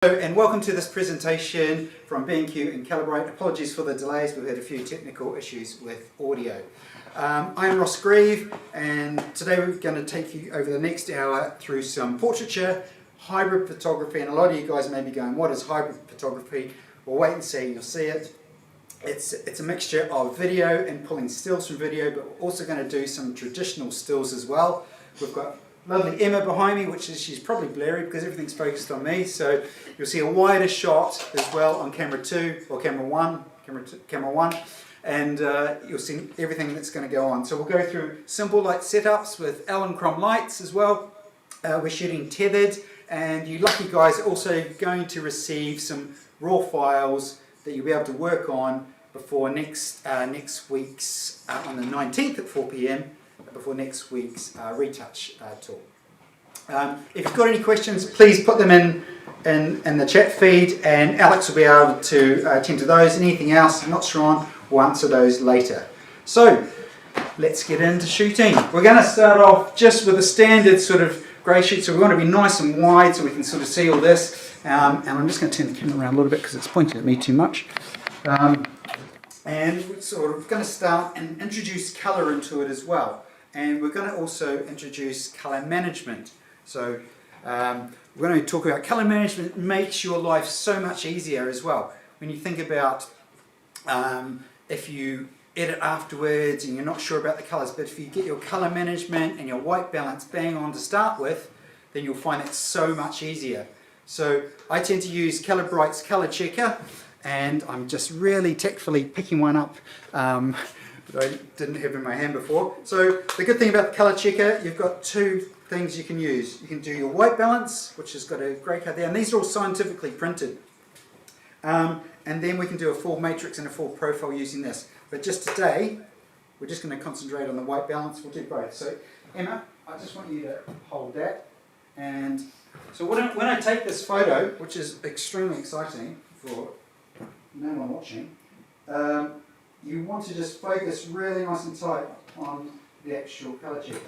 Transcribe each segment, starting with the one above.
Hello and welcome to this presentation from BenQ and Calibrate. Apologies for the delays, we've had a few technical issues with audio. I'm Ross Grieve and today we're going to take you over the next hour through some portraiture, hybrid photography, and a lot of you guys may be going, what is hybrid photography? Well, wait and see, you'll see it. It's a mixture of video and pulling stills from video, but we're also going to do some traditional stills as well. We've got lovely Emma behind me, she's probably blurry because everything's focused on me, so you'll see a wider shot as well on camera 2 or camera 1, and you'll see everything that's going to go on. So we'll go through simple light setups with Allen Crom lights as well. We're shooting tethered, and you lucky guys are also going to receive some raw files that you'll be able to work on before next week's on the 19th at 4 p.m. before next week's retouch tool. If you've got any questions, please put them in the chat feed, and Alex will be able to attend to those. Anything else I'm not sure on, we'll answer those later. So let's get into shooting. We're going to start off just with a standard sort of grey shoot, so we want to be nice and wide so we can sort of see all this. And I'm just going to turn the camera around a little bit because it's pointing at me too much. And we're sort of going to start and introduce colour into it as well. And we're going to also introduce colour management. So we're going to talk about colour management. Makes your life so much easier as well. When you think about if you edit afterwards and you're not sure about the colours, but if you get your colour management and your white balance bang on to start with, then you'll find it so much easier. So I tend to use Calibrate's colour checker, and I'm just really tactfully picking one up that I didn't have in my hand before. So the good thing about the colour checker, you've got two things you can use. You can do your white balance, which has got a grey colour there, and these are all scientifically printed. And then we can do a full matrix and a full profile using this. But just today, we're just going to concentrate on the white balance. We'll do both. So Emma, I just want you to hold that. And so when I take this photo, which is extremely exciting for no one watching, you want to just focus really nice and tight on the actual colour checker.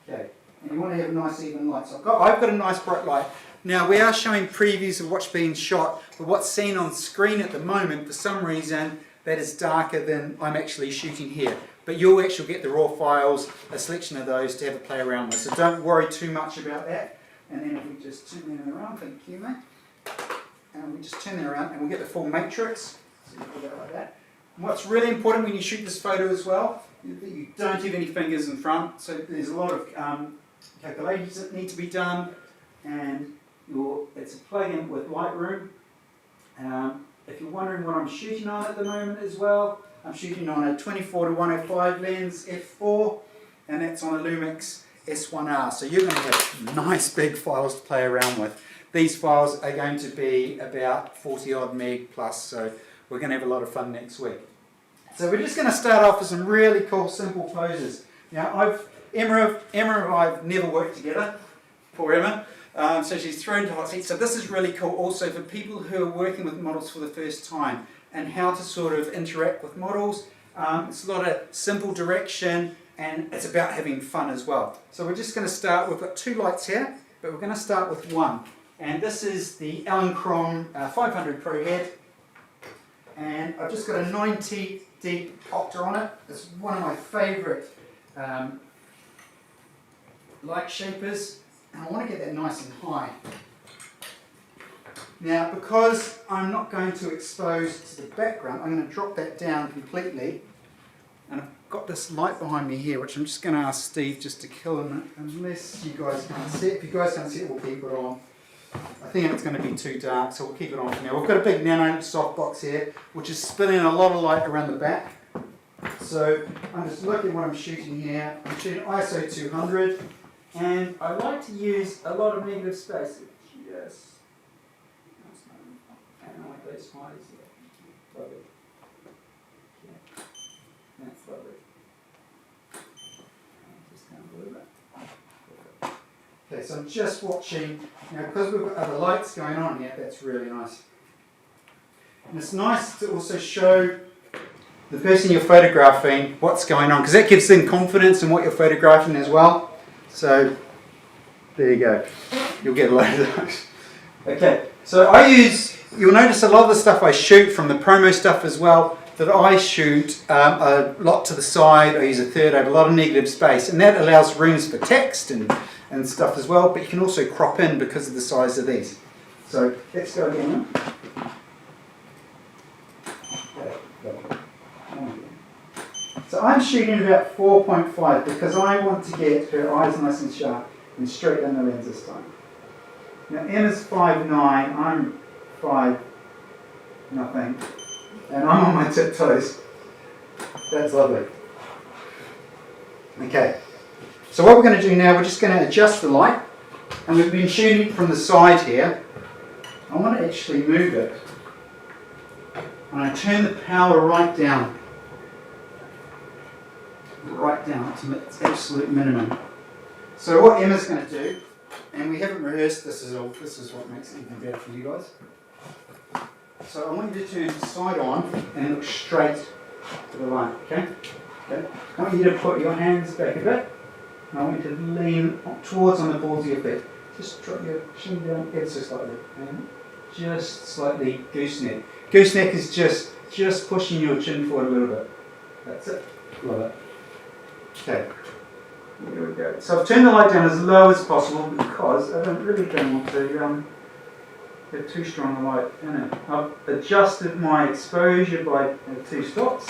Okay, and you want to have a nice even light. So I've got a nice bright light. Now we are showing previews of what's being shot, but what's seen on screen at the moment, for some reason, that is darker than I'm actually shooting here. But you'll actually get the raw files, a selection of those to have a play around with. So don't worry too much about that. And then if we just turn that around, thank you mate. And we just turn that around and we'll get the full matrix. So you put that like that. And what's really important when you shoot this photo as well, is that you don't have any fingers in front. So there's a lot of calculations that need to be done. And it's a plug-in with Lightroom. If you're wondering what I'm shooting on at the moment as well, I'm shooting on a 24-105 lens f4, and that's on a Lumix S1R. So you're going to have nice big files to play around with. These files are going to be about 40 odd meg plus, so we're going to have a lot of fun next week. So we're just going to start off with some really cool simple poses. Now Emma and I've never worked together, poor Emma. So she's thrown to hot seat. So this is really cool also for people who are working with models for the first time and how to sort of interact with models. It's a lot of simple direction, and it's about having fun as well. So we're just going to start, we've got two lights here, but we're going to start with one. And this is the Allen Crom 500 Pro head. And I've just got a 90 deep octa on it. It's one of my favourite light shapers. And I want to get that nice and high. Now, because I'm not going to expose to the background, I'm going to drop that down completely. And I've got this light behind me here, which I'm just going to ask Steve just to kill him, unless you guys can't see it. If you guys can't see it, we'll keep it on. I think it's going to be too dark, so we'll keep it on for now. We've got a big nano softbox here, which is spinning a lot of light around the back. So I'm just looking at what I'm shooting here. I'm shooting ISO 200. And I like to use a lot of negative space. Yes. I don't like those highs here. Lovely. Yeah. That's lovely. Just down a little bit. Okay, so I'm just watching. Now, because we've got other lights going on here, that's really nice. And it's nice to also show the person you're photographing what's going on, because that gives them confidence in what you're photographing as well. So there you go. You'll get a load of those. Okay, So you'll notice a lot of the stuff I shoot from the promo stuff as well, that I shoot a lot to the side. I use a third, I have a lot of negative space, and that allows rooms for text and stuff as well, but you can also crop in because of the size of these. So let's go again. So I'm shooting about 4.5 because I want to get her eyes nice and sharp and straight in the lens this time. Now Emma's 5'9", I'm 5 nothing, and I'm on my tiptoes. That's lovely. Okay, so what we're going to do now, we're just going to adjust the light, and we've been shooting from the side here. I want to actually move it, and I turn the power right down to its absolute minimum. So what Emma's going to do, and we haven't rehearsed this at all, this is what makes it even better for you guys. So I want you to turn side on and look straight to the light, okay? I want you to put your hands back a bit, and I want you to lean towards on the balls of your feet. Just drop your chin down ever so slightly, and just slightly gooseneck. Gooseneck is just pushing your chin forward a little bit. That's it. Love it. Okay, here we go. So I've turned the light down as low as possible because I really don't want to get too strong a light in it. I've adjusted my exposure by 2 stops.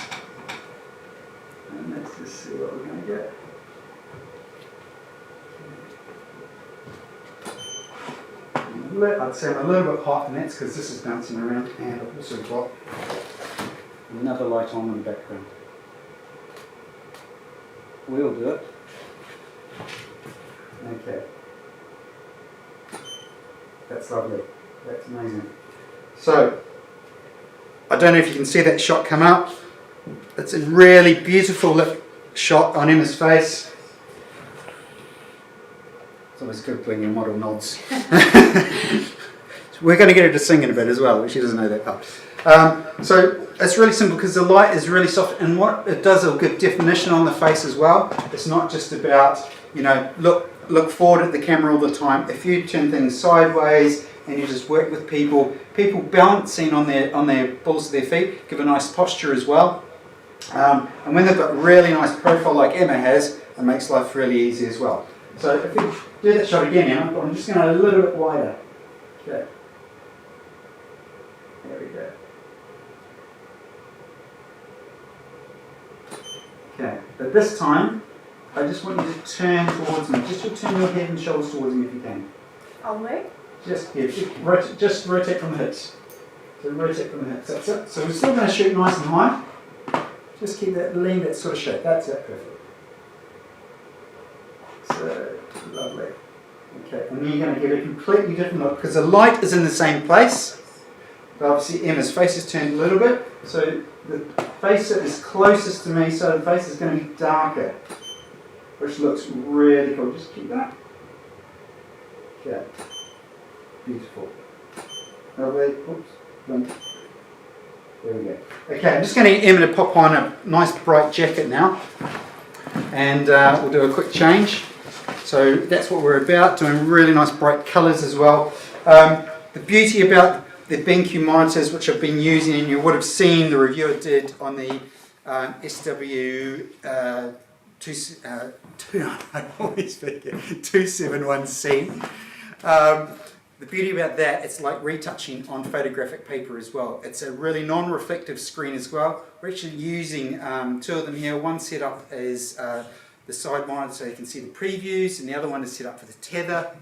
And let's just see what we're going to get. I'd say I'm a little bit hot, and that's because this is bouncing around, and I've also got another light on in the background. We'll do it. Okay. That's lovely. That's amazing. So, I don't know if you can see that shot come out. It's a really beautiful shot on Emma's face. It's always good when your model nods. We're going to get her to sing in a bit as well, but she doesn't know that part. So it's really simple because the light is really soft, and what it does, it'll give definition on the face as well. It's not just about, look forward at the camera all the time. If you turn things sideways and you just work with people balancing on their balls of their feet, give a nice posture as well. And when they've got a really nice profile like Emma has, it makes life really easy as well. So if we do that shot again, Emma, I'm just going to a little bit wider. Okay. There we go. Okay, but this time, I just want you to turn towards me. Just turn your head and shoulders towards me if you can. On me? Just rotate from the hips. So rotate from the hips, that's it. So we're still going to shoot nice and high. Just keep that lean, that sort of shape. That's it, perfect. So, lovely. Okay, and then you're going to get a completely different look because the light is in the same place. But obviously Emma's face is turned a little bit. So the face that is closest to me, so the face is going to be darker, which looks really cool. Just keep that. Okay. Beautiful. Lovely. Oops. There we go. Okay, I'm just going to get Emma to pop on a nice bright jacket now, and we'll do a quick change. So that's what we're about, doing really nice bright colours as well. The beauty about the BenQ monitors, which I've been using, and you would have seen the review I did on the SW271C. The beauty about that, it's like retouching on photographic paper as well. It's a really non-reflective screen as well. We're actually using 2 of them here. One set up is the side monitor so you can see the previews, and the other one is set up for the tether.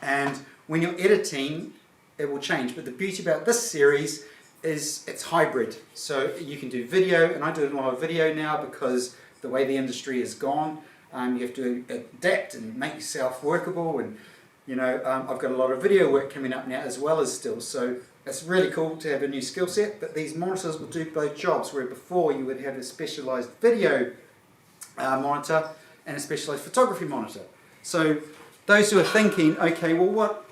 And when you're editing, it will change. But the beauty about this series is it's hybrid. So you can do video, and I do a lot of video now because the way the industry has gone, you have to adapt and make yourself workable. And I've got a lot of video work coming up now as well as still. So it's really cool to have a new skill set. But these monitors will do both jobs, where before you would have a specialised video monitor and a specialised photography monitor. So those who are thinking, okay, well, what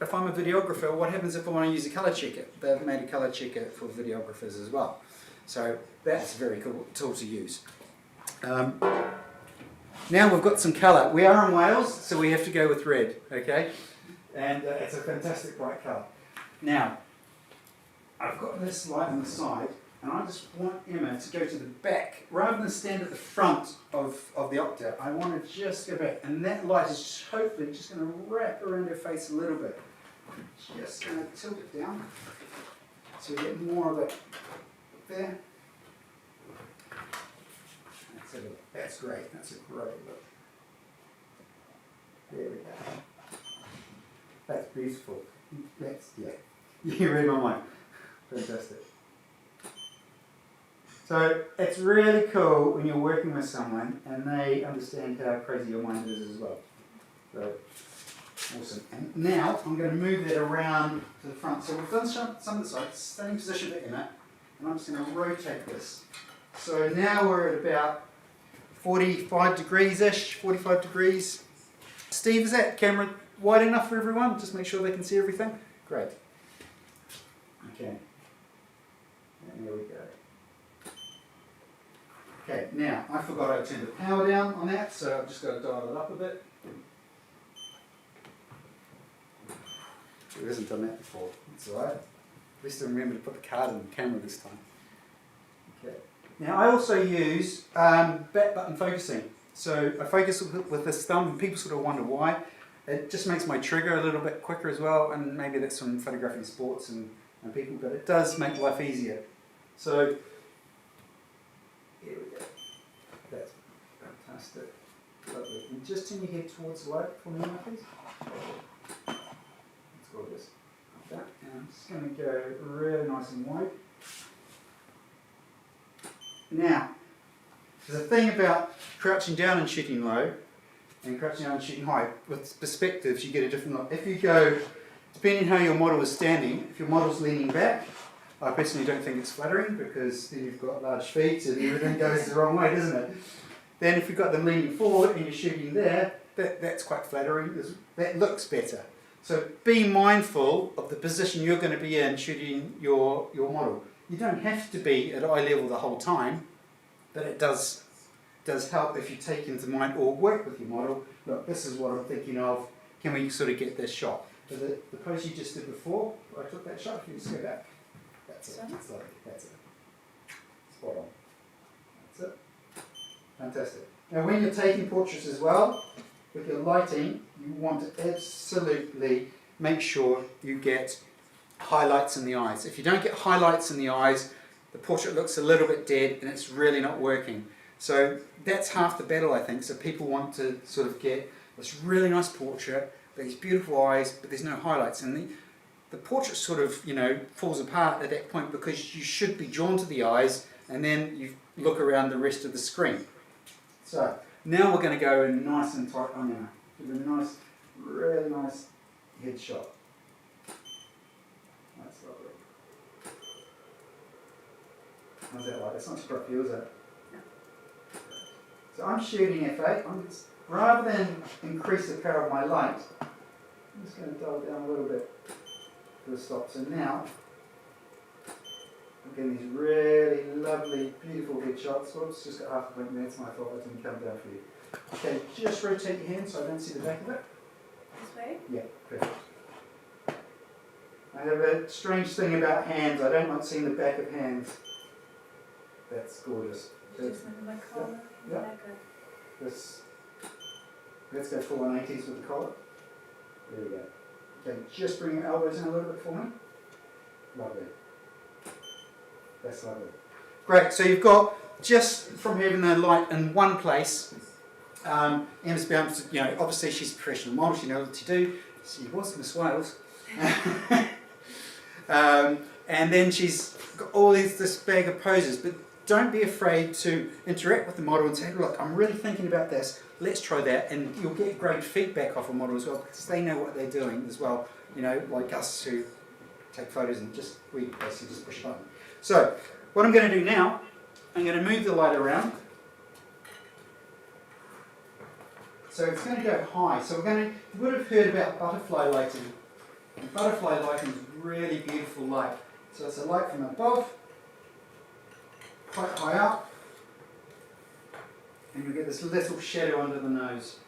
if I'm a videographer? What happens if I want to use a colour checker? They've made a colour checker for videographers as well. So that's a very cool tool to use. Now we've got some colour. We are in Wales, so we have to go with red, okay? And it's a fantastic bright colour. Now, I've got this light on the side, and I just want Emma to go to the back. Rather than stand at the front of the octa, I want to just go back. And that light is hopefully just going to wrap around her face a little bit. Just going to tilt it down so we get more of it there. That's it. That's great. That's a great look. There we go. That's beautiful. That's, yeah. You read my mind. Fantastic. So it's really cool when you're working with someone and they understand how crazy your mind is as well. So awesome. And now I'm going to move that around to the front. So we've done some of the sides, same position for Emma, and I'm just going to rotate this. So now we're at about 45 degrees-ish, 45 degrees. Steve, is that camera wide enough for everyone? Just make sure they can see everything. Great. Okay. And there we go. Okay, now I forgot I turned the power down on that, so I've just got to dial it up a bit. Who hasn't done that before? That's alright. At least I remember to put the card in the camera this time. Okay. Now I also use back button focusing. So I focus with this thumb, and people sort of wonder why. It just makes my trigger a little bit quicker as well, and maybe that's from photographing sports and people, but it does make life easier. So here we go. That's fantastic. Lovely. And just turn your head towards the light for me, please. That's gorgeous. Like that. And I'm just going to go really nice and wide. Now, there's a thing about crouching down and shooting low and crouching down and shooting high. With perspectives, you get a different look. If you go, depending how your model is standing, if your model's leaning back, I personally don't think it's flattering because then you've got large feet and everything goes the wrong way, doesn't it? Then if you've got them leaning forward and you're shooting there, that's quite flattering. That looks better. So be mindful of the position you're going to be in shooting your model. You don't have to be at eye level the whole time, but it does help if you take into mind or work with your model. Look, this is what I'm thinking of. Can we sort of get this shot? So the pose you just did before, I took that shot, if you just go back. That's it. That's lovely. That's it. Spot on. That's it. Fantastic. Now when you're taking portraits as well, with your lighting, you want to absolutely make sure you get highlights in the eyes. If you don't get highlights in the eyes, the portrait looks a little bit dead and it's really not working. So that's half the battle, I think. So people want to sort of get this really nice portrait, these beautiful eyes, but there's no highlights. And the portrait sort of, falls apart at that point because you should be drawn to the eyes and then you look around the rest of the screen. So now we're going to go in nice and tight on Emma. Give her a nice, really nice headshot. That's lovely. How's that like? That's not too rough for you, is it? No. So I'm shooting f8. Rather than increase the power of my light, I'm just going to dial it down a little bit to a stop. So now I'm getting these really lovely, beautiful headshots. Whoops, just got half a point there. It's my fault. I didn't come down for you. Okay, just rotate your hand so I don't see the back of it. This way? Yeah, perfect. I have a strange thing about hands. I don't like seeing the back of hands. That's gorgeous. Just under my collar. Yeah. Let's go full 180s with the collar. There we go. Okay, just bring your elbows in a little bit for me. Lovely. That's lovely. Great, so you've got, just from having the light in one place, Emma's been able to, obviously she's a professional model, she knows what to do. She was Miss Wales. And then she's got all this bag of poses, but don't be afraid to interact with the model and say, look, I'm really thinking about this, let's try that, and you'll get great feedback off a model as well, because they know what they're doing as well, like us who take photos and we basically just push a button. So, what I'm going to do now, I'm going to move the light around. So it's going to go high. So you would have heard about butterfly lighting. And butterfly lighting is really beautiful light. So it's a light from above, quite high up, and you get this little shadow under the nose.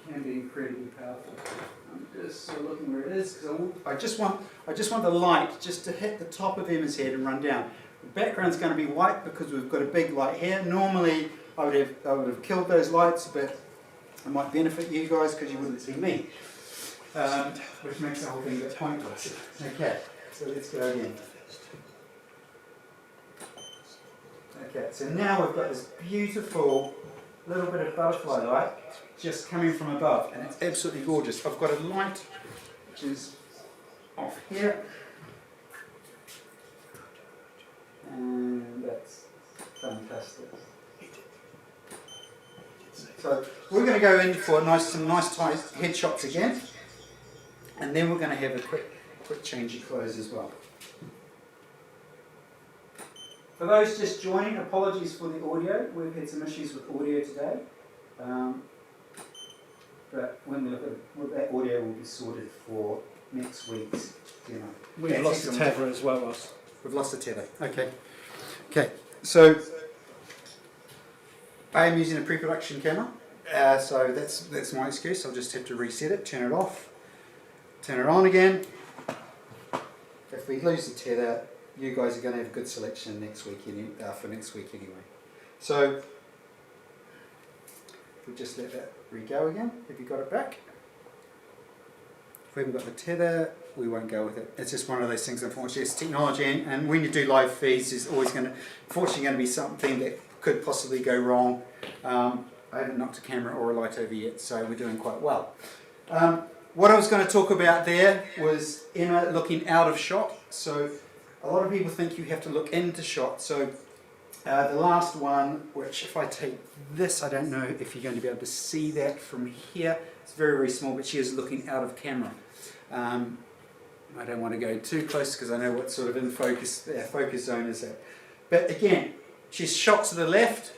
can be incredibly powerful. I'm just sort of looking where it is because I just want the light just to hit the top of Emma's head and run down. The background's going to be white because we've got a big light here. Normally I would have killed those lights, but it might benefit you guys because you wouldn't see me, which makes the whole thing a bit pointless. Okay, so let's go again. Okay, so now we've got this beautiful little bit of butterfly light just coming from above, and it's absolutely gorgeous. I've got a light which is off here, and that's fantastic. So we're going to go in for some nice tight headshots again, and then we're going to have a quick change of clothes as well. For those just joining, apologies for the audio. We've had some issues with audio today, but when we look at that audio, will be sorted for next week's demo. We've lost the tether as well, Ross. We've lost the tether. Okay. So I am using a pre-production camera, so that's my excuse. I'll just have to reset it, turn it off, turn it on again. If we lose the tether, you guys are going to have a good selection next week for next week anyway. So we'll just let that re-go again. Have you got it back? If we haven't got the tether, we won't go with it. It's just one of those things, unfortunately. It's technology, and when you do live feeds, there's always unfortunately going to be something that could possibly go wrong. I haven't knocked a camera or a light over yet, so we're doing quite well. What I was going to talk about there was Emma looking out of shot. So a lot of people think you have to look into shot. So the last one, which if I take this, I don't know if you're going to be able to see that from here. It's very, very small, but she is looking out of camera. I don't want to go too close because I know what sort of in focus zone is at. But again, she's shot to the left.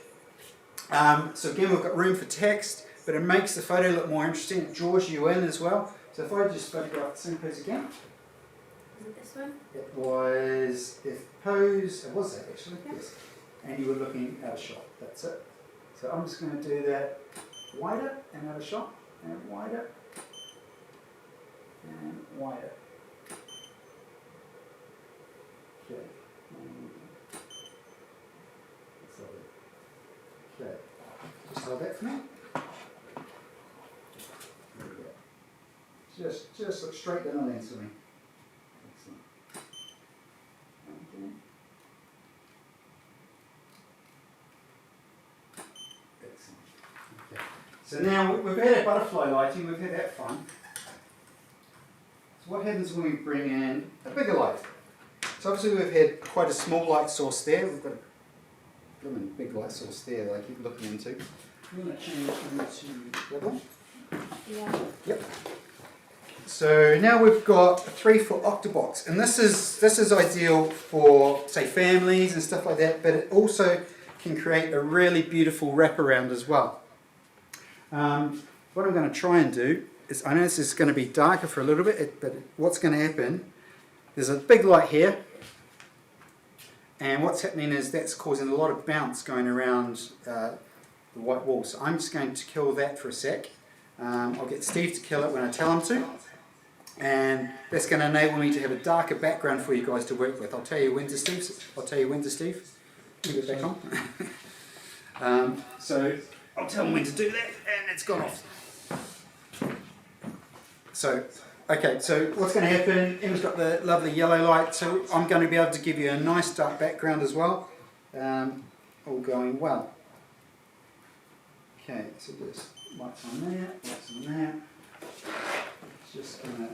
So again, we've got room for text, but it makes the photo look more interesting. It draws you in as well. So if I just photograph the same pose again. Is it this one? It was, it was that actually, yes. And you were looking out of shot, that's it. So I'm just going to do that wider and out of shot, and wider, and wider. Okay. Okay. Just hold that for me. There we go. Just look straight down the lens for me. Excellent. Okay. Excellent. Okay. So now we've had a butterfly lighting, we've had that fun. So what happens when we bring in a bigger light? So obviously we've had quite a small light source there. We've got a blooming big light source there that I keep looking into. I'm going to change into the other one. Yeah. Yep. So now we've got a 3-foot octabox, and this is ideal for say families and stuff like that, but it also can create a really beautiful wraparound as well. What I'm going to try and do is, I know this is going to be darker for a little bit, but what's going to happen, there's a big light here, and what's happening is that's causing a lot of bounce going around the white wall. So I'm just going to kill that for a sec. I'll get Steve to kill it when I tell him to, and that's going to enable me to have a darker background for you guys to work with. I'll tell you when to Steve. Keep it back on. So I'll tell him when to do that, and it's gone off. So, okay, so what's going to happen, Emma's got the lovely yellow light, so I'm going to be able to give you a nice dark background as well. All going well. Okay, so there's lights on there, lights on there. Just going to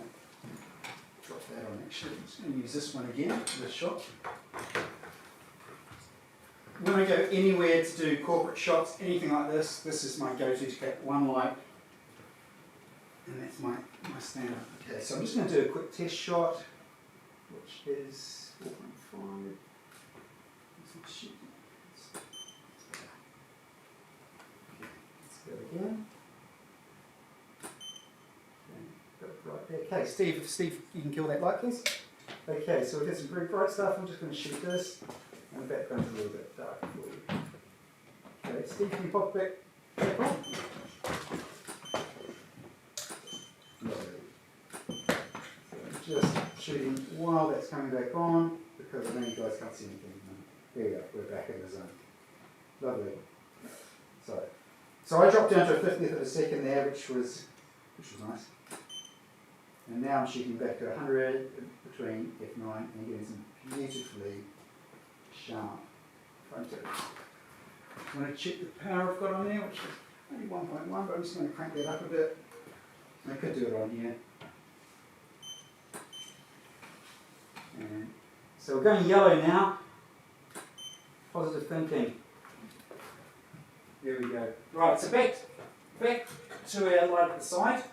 drop that on actually. I'm just going to use this one again for this shot. When I go anywhere to do corporate shots, anything like this is my go-to to get one light, and that's my standard. Okay, so I'm just going to do a quick test shot, which is 4.5. Let's go again. Right there. Okay, Steve, you can kill that light, please. Okay, so we've got some pretty bright stuff. I'm just going to shoot this, and the background's a little bit dark for you. Okay, Steve, can you pop back on? shooting while that's coming back on, because I know you guys can't see anything. There we go, we're back in the zone. Lovely. So I dropped down to a 50th of a second there, which was nice. And now I'm shooting back to 100 between F9 and getting some beautifully sharp photos. I'm going to check the power I've got on there, which is only 1.1, but I'm just going to crank that up a bit. I could do it on here. And so we're going yellow now. Positive thinking. There we go. Right, so back to our light at the side.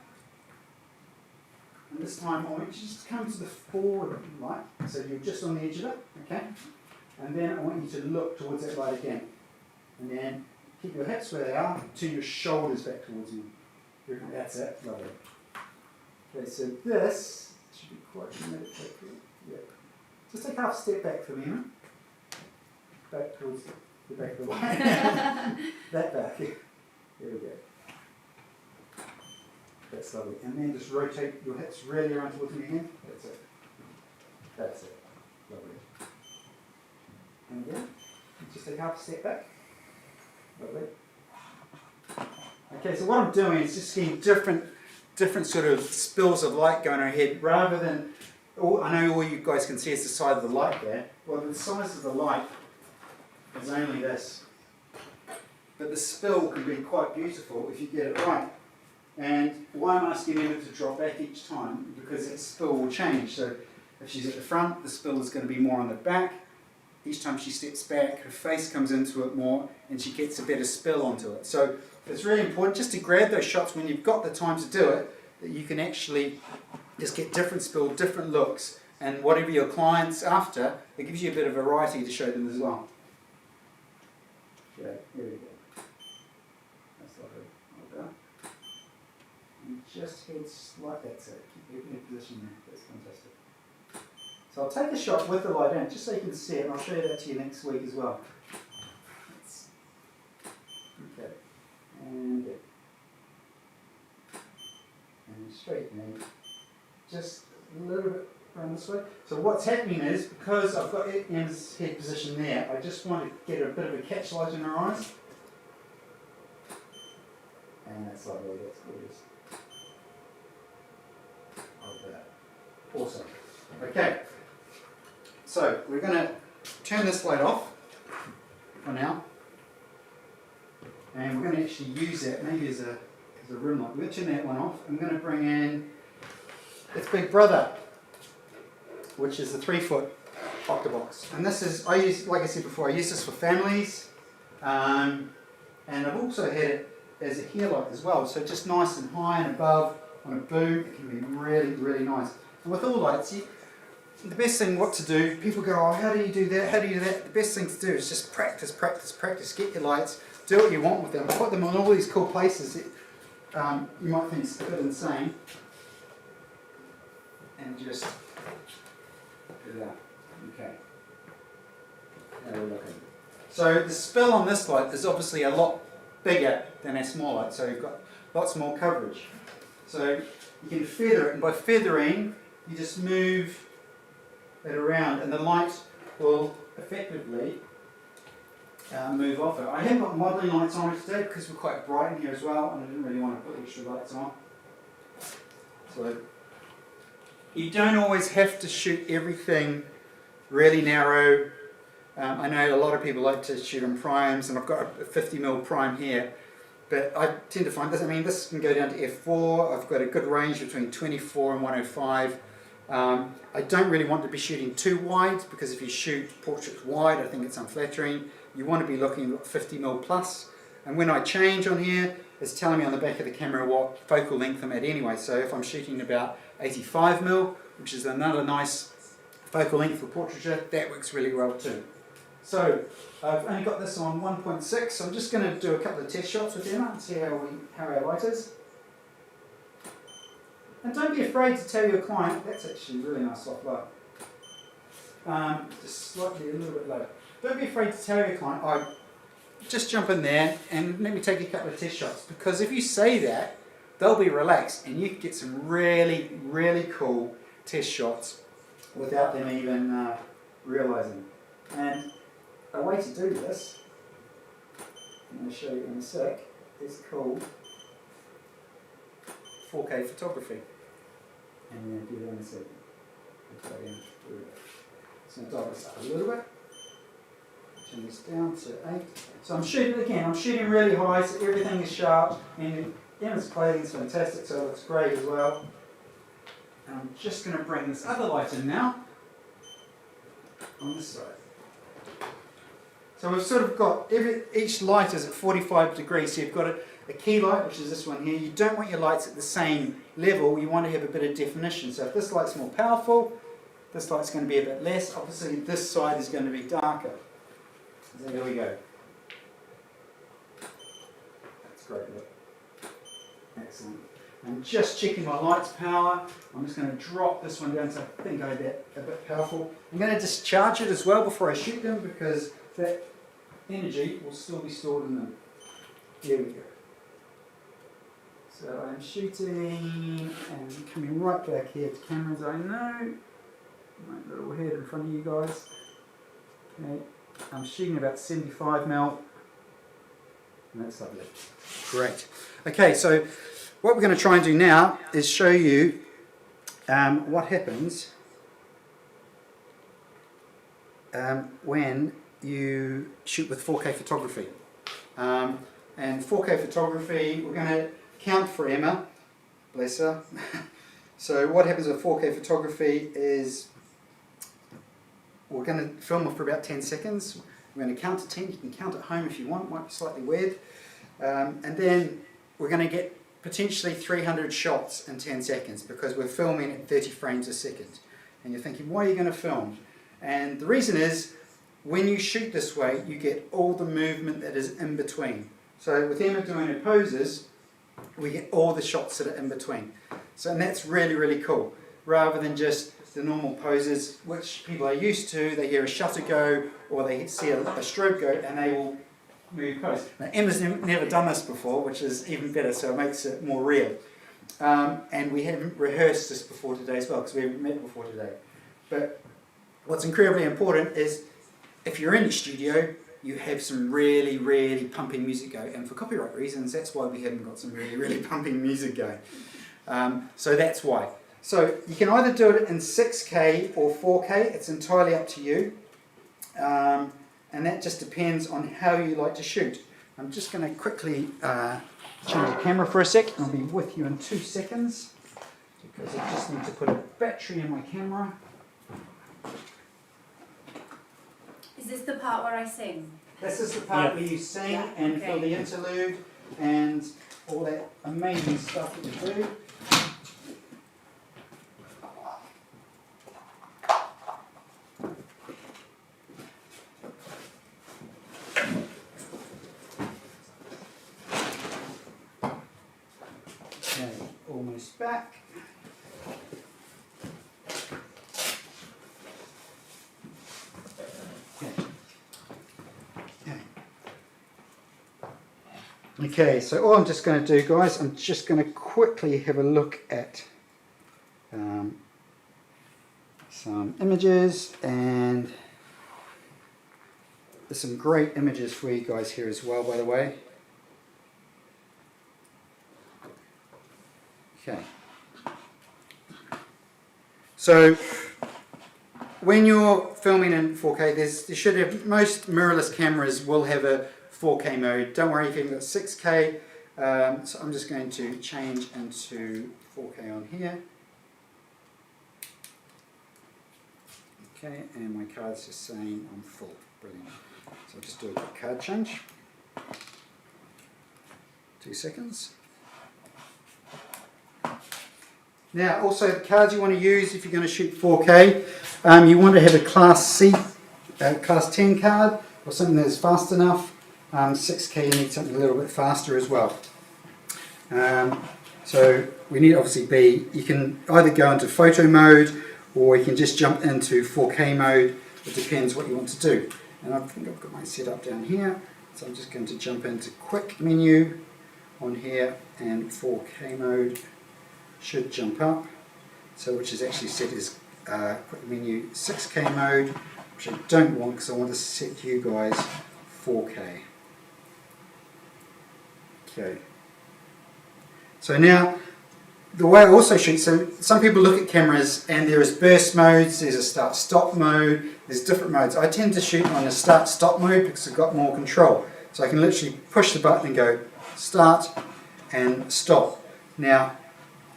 And this time I want you to just come to the forward light. So you're just on the edge of it, okay? And then I want you to look towards that light again. And then keep your hips where they are, turn your shoulders back towards you. That's it, lovely. Okay, so this should be quite dramatic. Yeah. Just take half a step back for me, huh? Back towards the back of the light. That back. There we go. That's lovely. And then just rotate your hips really around towards me again. That's it. That's it. Lovely. And again, just take half a step back. Lovely. Okay, so what I'm doing is just getting different sort of spills of light going ahead, rather than, I know all you guys can see is the side of the light there. Well, the size of the light is only this. But the spill can be quite beautiful if you get it right. And why I'm asking Emma to drop back each time? Because that spill will change. So if she's at the front, the spill is going to be more on the back. Each time she steps back, her face comes into it more, and she gets a better spill onto it. So it's really important just to grab those shots when you've got the time to do it, that you can actually just get different spill, different looks, and whatever your client's after, it gives you a bit of variety to show them as well. Okay, here we go. That's lovely. Well done. And just head slightly, that's it. Keep it in position there. That's fantastic. So I'll take a shot with the light in, just so you can see it, and I'll show you that to you next week as well. Okay. And straight in. Just a little bit around this way. So what's happening is, because I've got Emma's head position there, I just want to get a bit of a catch light in her eyes. And that's lovely, that's gorgeous. Like that. Awesome. Okay. So we're going to turn this light off for now. And we're going to actually use that maybe as a rim light. We're going to turn that one off. I'm going to bring in its big brother, which is the 3-foot octabox. And this is, like I said before, I use this for families. And I've also had it as a hair light as well. So just nice and high and above on a boom. It can be really, really nice. And with all lights, the best thing what to do, people go, oh, how do you do that, how do you do that? The best thing to do is just practice, practice, practice. Get your lights, do what you want with them, put them on all these cool places that you might think is a bit insane. And just put it out. Okay. Now we're looking. So the spill on this light is obviously a lot bigger than our small light, so you've got lots more coverage. So you can feather it, and by feathering, you just move it around, and the light will effectively move off it. I haven't got modelling lights on it today because we're quite bright in here as well, and I didn't really want to put extra lights on. So you don't always have to shoot everything really narrow. I know a lot of people like to shoot on primes, and I've got a 50mm prime here, but I tend to find this, this can go down to f4. I've got a good range between 24 and 105. I don't really want to be shooting too wide, because if you shoot portraits wide, I think it's unflattering. You want to be looking at 50mm plus. And when I change on here, it's telling me on the back of the camera what focal length I'm at anyway. So if I'm shooting about 85mm, which is another nice focal length for portraiture, that works really well too. So I've only got this on 1.6, so I'm just going to do a couple of test shots with Emma and see how our light is. And don't be afraid to tell your client, that's actually a really nice soft light. Just slightly a little bit lower. Don't be afraid to tell your client, oh, just jump in there and let me take a couple of test shots. Because if you say that, they'll be relaxed and you can get some really, really cool test shots without them even realising. And a way to do this, I'm going to show you in a sec, is called 4K photography. And we're going to do that in a second. So I'm going to dial this up a little bit. Turn this down to 8. So I'm shooting really high, so everything is sharp, and Emma's plating is fantastic, so it looks great as well. And I'm just going to bring this other light in now, on this side. So we've sort of got, each light is at 45 degrees, so you've got a key light, which is this one here. You don't want your lights at the same level, you want to have a bit of definition. So if this light's more powerful, this light's going to be a bit less. Obviously this side is going to be darker. So here we go. That's great, look. Excellent. I'm just checking my light's power. I'm just going to drop this one down so I think I get a bit powerful. I'm going to discharge it as well before I shoot them because that energy will still be stored in them. Here we go. So I'm shooting and coming right back here to cameras I know. My little head in front of you guys. Okay. I'm shooting about 75mm. And that's lovely. Great. Okay, so what we're going to try and do now is show you what happens when you shoot with 4K photography. And 4K photography, we're going to count for Emma, bless her. So what happens with 4K photography is we're going to film it for about 10 seconds. We're going to count to 10. You can count at home if you want, it might be slightly weird. And then we're going to get potentially 300 shots in 10 seconds because we're filming at 30 frames a second. And you're thinking, why are you going to film? And the reason is, when you shoot this way, you get all the movement that is in between. So with Emma doing her poses, we get all the shots that are in between. So, and that's really, really cool. Rather than just the normal poses, which people are used to, they hear a shutter go, or they see a strobe go, and they will move pose. Now, Emma's never done this before, which is even better, so it makes it more real. And we haven't rehearsed this before today as well, because we haven't met before today. But what's incredibly important is, if you're in the studio, you have some really, really pumping music go. And for copyright reasons, that's why we haven't got some really, really pumping music going. So that's why. So you can either do it in 6K or 4K, it's entirely up to you. And that just depends on how you like to shoot. I'm just going to quickly change the camera for a sec. I'll be with you in 2 seconds because I just need to put a battery in my camera. Is this the part where I sing? This is the part where you sing and feel the interlude and all that amazing stuff that you do. Okay, almost back. Okay, so all I'm just going to do, guys, I'm just going to quickly have a look at some images, and there's some great images for you guys here as well, by the way. Okay. So when you're filming in 4K, most mirrorless cameras will have a 4K mode. Don't worry if you've got 6K. So I'm just going to change into 4K on here. Okay, and my card's just saying I'm full. Brilliant. So I'll just do a quick card change. 2 seconds. Now, also the cards you want to use if you're going to shoot 4K, you want to have a Class C, Class 10 card, or something that's fast enough. 6K you need something a little bit faster as well. So we need obviously you can either go into photo mode or you can just jump into 4K mode. It depends what you want to do. And I think I've got my setup down here, so I'm just going to jump into quick menu on here, and 4K mode should jump up, so which is actually set as quick menu 6K mode, which I don't want because I want to set you guys 4K. Okay. So now, the way I also shoot, so some people look at cameras and there is burst modes, there's a start-stop mode, there's different modes. I tend to shoot on the start-stop mode because I've got more control. So I can literally push the button and go start and stop. Now,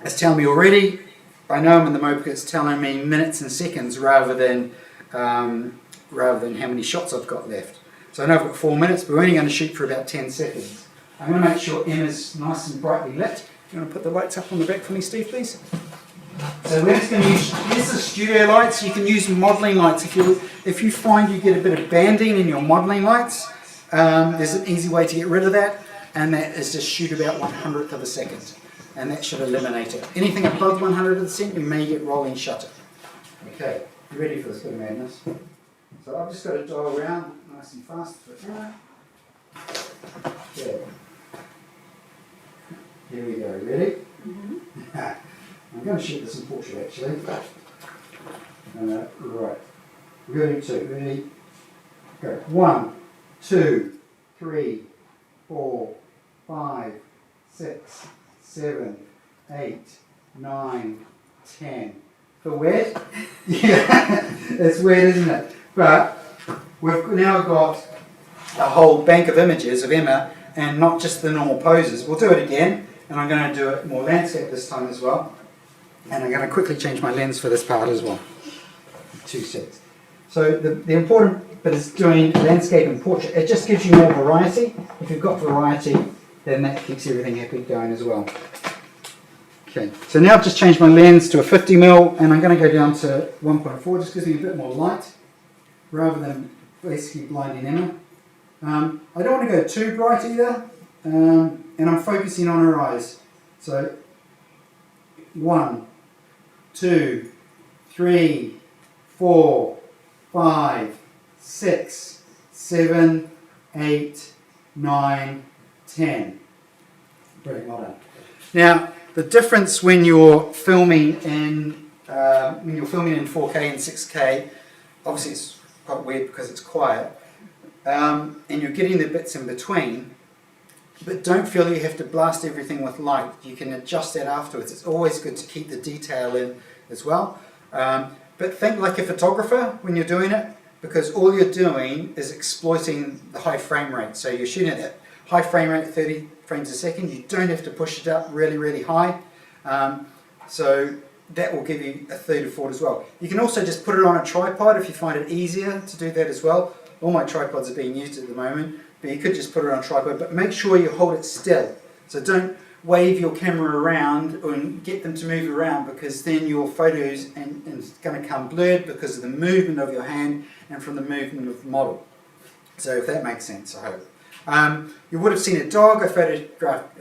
it's telling me already, I know I'm in the mode because it's telling me minutes and seconds rather than how many shots I've got left. So I know I've got 4 minutes, but we're only going to shoot for about 10 seconds. I'm going to make sure Emma's nice and brightly lit. Do you want to put the lights up on the back for me, Steve, please? So we're just going to use, these are studio lights. You can use modelling lights. If you find you get a bit of banding in your modelling lights, there's an easy way to get rid of that, and that is just shoot about 1/100th of a second. And that should eliminate it. Anything above 100%, you may get rolling shutter. Okay, you ready for this bit of madness? So I've just got to dial around nice and fast for Emma. Okay. Here we go, ready? Mm-hmm. I'm going to shoot this in portrait actually. Right. We're going to ready? Go. 1, 2, 3, 4, 5, 6, 7, 8, 9, 10. For wet? Yeah, it's wet, isn't it? But we've now got a whole bank of images of Emma and not just the normal poses. We'll do it again, and I'm going to do it more landscape this time as well. And I'm going to quickly change my lens for this part as well. 2 seconds. So the important bit is doing landscape and portrait. It just gives you more variety. If you've got variety, then that keeps everything happy going as well. Okay, so now I've just changed my lens to a 50mm, and I'm going to go down to 1.4. Just gives me a bit more light, rather than basically blinding Emma. I don't want to go too bright either, and I'm focusing on her eyes. So 1, 2, 3, 4, 5, 6, 7, 8, 9, 10. Brilliant, well done. Now, the difference when you're filming in 4K and 6K, obviously it's quite weird because it's quiet, and you're getting the bits in between, but don't feel you have to blast everything with light. You can adjust that afterwards. It's always good to keep the detail in as well. But think like a photographer when you're doing it, because all you're doing is exploiting the high frame rate. So you're shooting at high frame rate, 30 frames a second. You don't have to push it up really, really high. So that will give you a third of forward as well. You can also just put it on a tripod if you find it easier to do that as well. All my tripods are being used at the moment, but you could just put it on a tripod, but make sure you hold it still. So don't wave your camera around and get them to move around, because then your photos and it's going to come blurred because of the movement of your hand and from the movement of the model. So if that makes sense, I hope. You would have seen a dog I photographed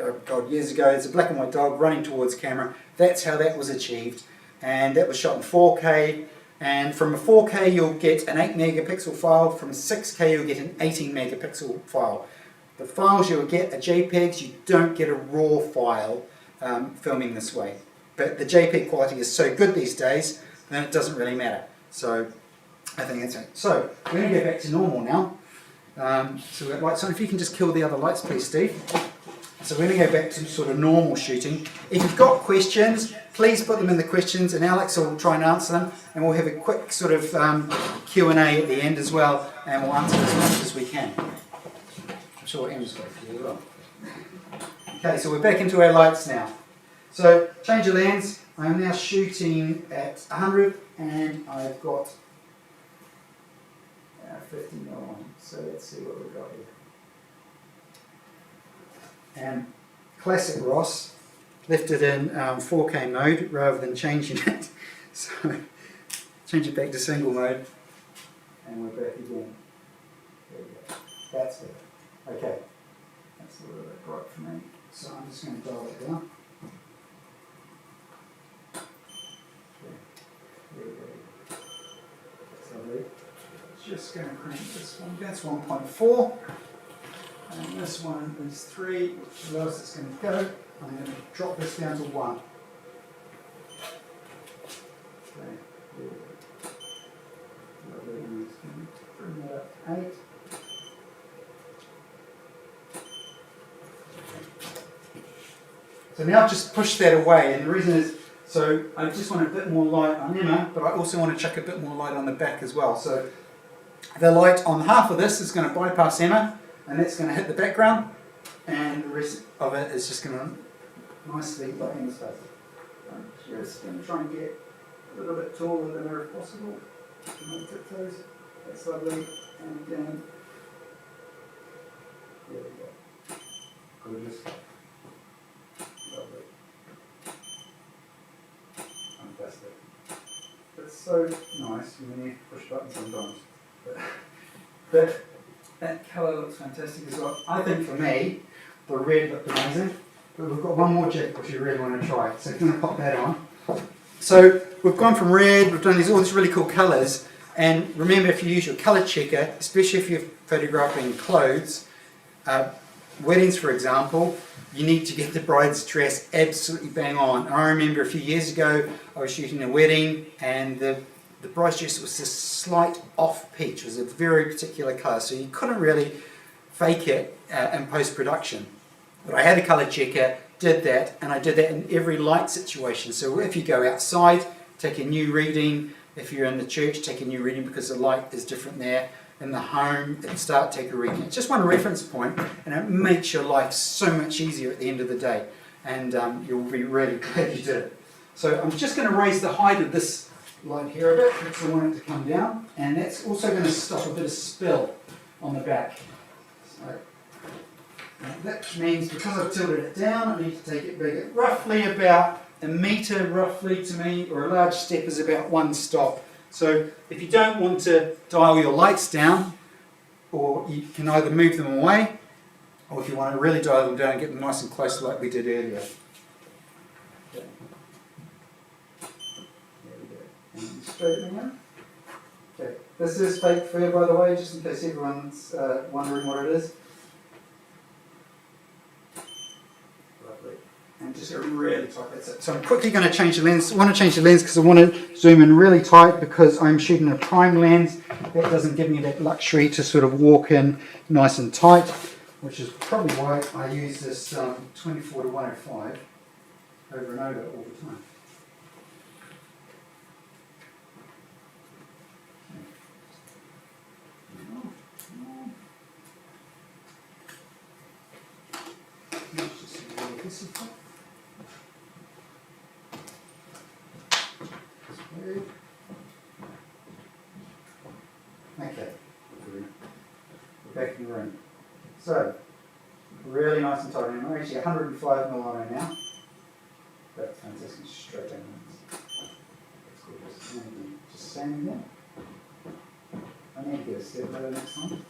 years ago. It's a black and white dog running towards camera. That's how that was achieved, and that was shot in 4K. And from a 4K you'll get an 8 megapixel file. From 6K you'll get an 18 megapixel file. The files you'll get are JPEGs. You don't get a RAW file filming this way. But the JPEG quality is so good these days, then it doesn't really matter. So I think that's it. So we're going to go back to normal now. So we've got lights on. If you can just kill the other lights, please, Steve. So we're going to go back to sort of normal shooting. If you've got questions, please put them in the questions, and Alex will try and answer them. And we'll have a quick sort of Q&A at the end as well, and we'll answer as much as we can. I'm sure Emma's got a few as well. Okay, so we're back into our lights now. So change your lens. I'm now shooting at 100, and I've got 50mm on. So let's see what we've got here. And classic Ross, left it in 4K mode rather than changing it. So change it back to single mode, and we're back again. There we go. That's it. Okay, that's a little bit bright for me. So I'm just going to dial it down. There we go. That's lovely. Just going to crank this one. That's 1.4. And this one is 3, which is the lowest it's going to go. I'm going to drop this down to 1. Okay, there we go. So now I've just pushed that away, and the reason is, so I just want a bit more light on Emma, but I also want to chuck a bit more light on the back as well. So the light on half of this is going to bypass Emma, and that's going to hit the background, and the rest of it is just going to nicely light Emma's face. I'm just going to try and get a little bit taller than her if possible. No tiptoes. That's lovely. And again, there we go. Gorgeous. Lovely. Fantastic. It's so nice when you push buttons sometimes. But that colour looks fantastic as well. I think for me, the red looked amazing. But we've got one more jacket which you really want to try. So if you want to pop that on. So we've gone from red, we've done all these really cool colours. And remember, if you use your colour checker, especially if you're photographing clothes, weddings for example, you need to get the bride's dress absolutely bang on. I remember a few years ago I was shooting a wedding and the bride's dress was this slight off peach. It was a very particular colour, so you couldn't really fake it in post-production. But I had a colour checker, did that, and I did that in every light situation. So if you go outside, take a new reading. If you're in the church, take a new reading because the light is different there. In the home, at the start, take a reading. It's just one reference point, and it makes your life so much easier at the end of the day. And you'll be really glad you did it. So I'm just going to raise the height of this light here a bit because I want it to come down. And that's also going to stop a bit of spill on the back. So that means because I've tilted it down, I need to take it bigger. Roughly about a metre, roughly to me, or a large step is about one stop. So if you don't want to dial your lights down, or you can either move them away, or if you want to really dial them down and get them nice and close like we did earlier. Okay. There we go. And straighten them out. Okay. This is fake fur, by the way, just in case everyone's wondering what it is. Lovely. And just go really tight, that's it. So I'm quickly going to change the lens. I want to change the lens because I want to zoom in really tight because I'm shooting a prime lens. That doesn't give me that luxury to sort of walk in nice and tight, which is probably why I use this 24 to 105 over and over all the time. Let's just see what this is like. Okay, we're back in the room. So, really nice and tight. I'm actually 105 mil on it now. That's fantastic, straight down. That's gorgeous. And just same again. I need to get a step better next time.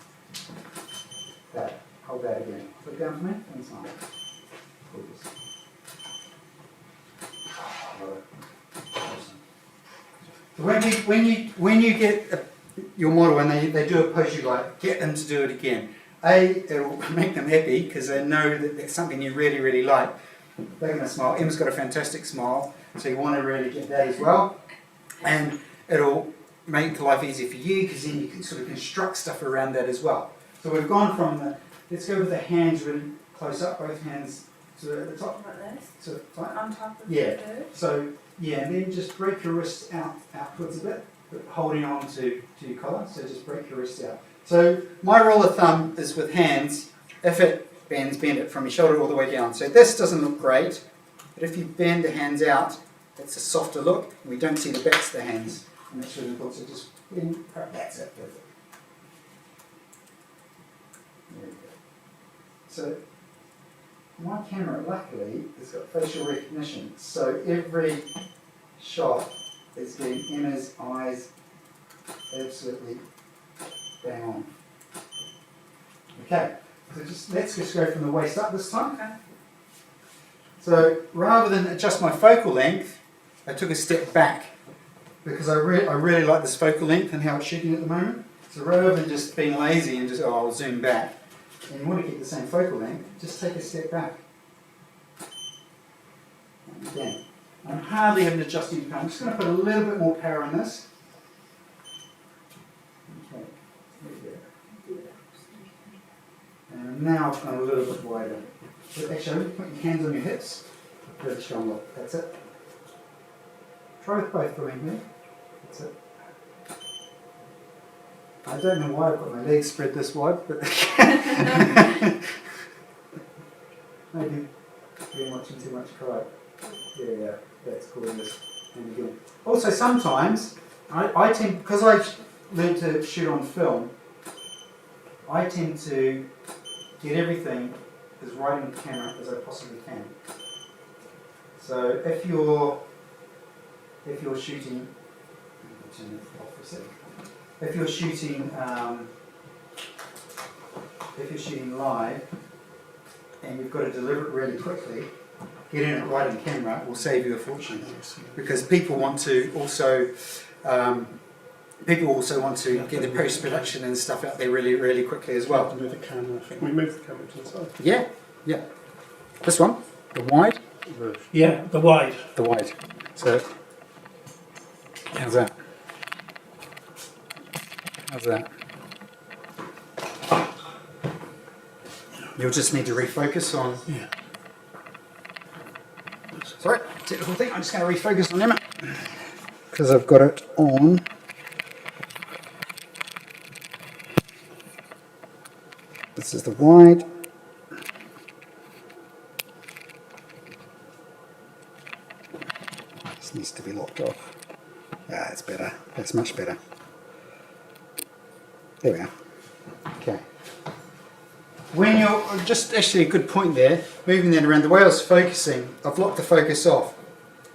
That, hold that again. Put it down for me, and it's on. Gorgeous. When you get your model and they do a pose you like, get them to do it again. It'll make them happy because they know that that's something you really, really like. They're going to smile. Emma's got a fantastic smile, so you want to really get that as well. And it'll make life easier for you because then you can sort of construct stuff around that as well. So we've gone from the, let's go with the hands really close up, both hands to the top. Like this? So, right? On top of Yeah. the bird? So, yeah, and then just break your wrists outwards a bit, but holding on to your collar, so just break your wrists out. So my rule of thumb is with hands, if it bends, bend it from your shoulder all the way down. So this doesn't look great, but if you bend the hands out, it's a softer look. We don't see the backs of the hands, and that's really important. So just bend, that's it, perfect. There we go. So my camera, luckily, has got facial recognition, so every shot is getting Emma's eyes absolutely bang on. Okay, so let's just go from the waist up this time. Okay. So rather than adjust my focal length, I took a step back because I really like this focal length and how it's shooting at the moment. So rather than just being lazy and just, I'll zoom back, and you want to get the same focal length, just take a step back. And again, I'm hardly having adjusting power. I'm just going to put a little bit more power in this. Okay, there we go. And now I've gone a little bit wider. So actually, put your hands on your hips. Give it a strong look. That's it. Try with both for me here. That's it. I don't know why I've got my legs spread this wide, but maybe been watching too much crime. Yeah, that's gorgeous. And again, also sometimes I tend, because I've learned to shoot on film, I tend to get everything as right in the camera as I possibly can. So if you're shooting, if you're shooting live and you've got to deliver it really quickly, getting it right in camera will save you a fortune, because people want to also get the post-production and stuff out there really, really quickly as well. Move the camera. I think we move the camera to the side. Yeah, yeah. This one, the wide. Yeah, the wide. The wide. So, how's that? How's that? You'll just need to refocus on. Yeah. Sorry, technical thing. I'm just going to refocus on Emma because I've got it on. This is the wide. This needs to be locked off. Ah, that's better. That's much better. There we are. Okay. When you're, just actually a good point there, moving that around, the way I was focusing, I've locked the focus off.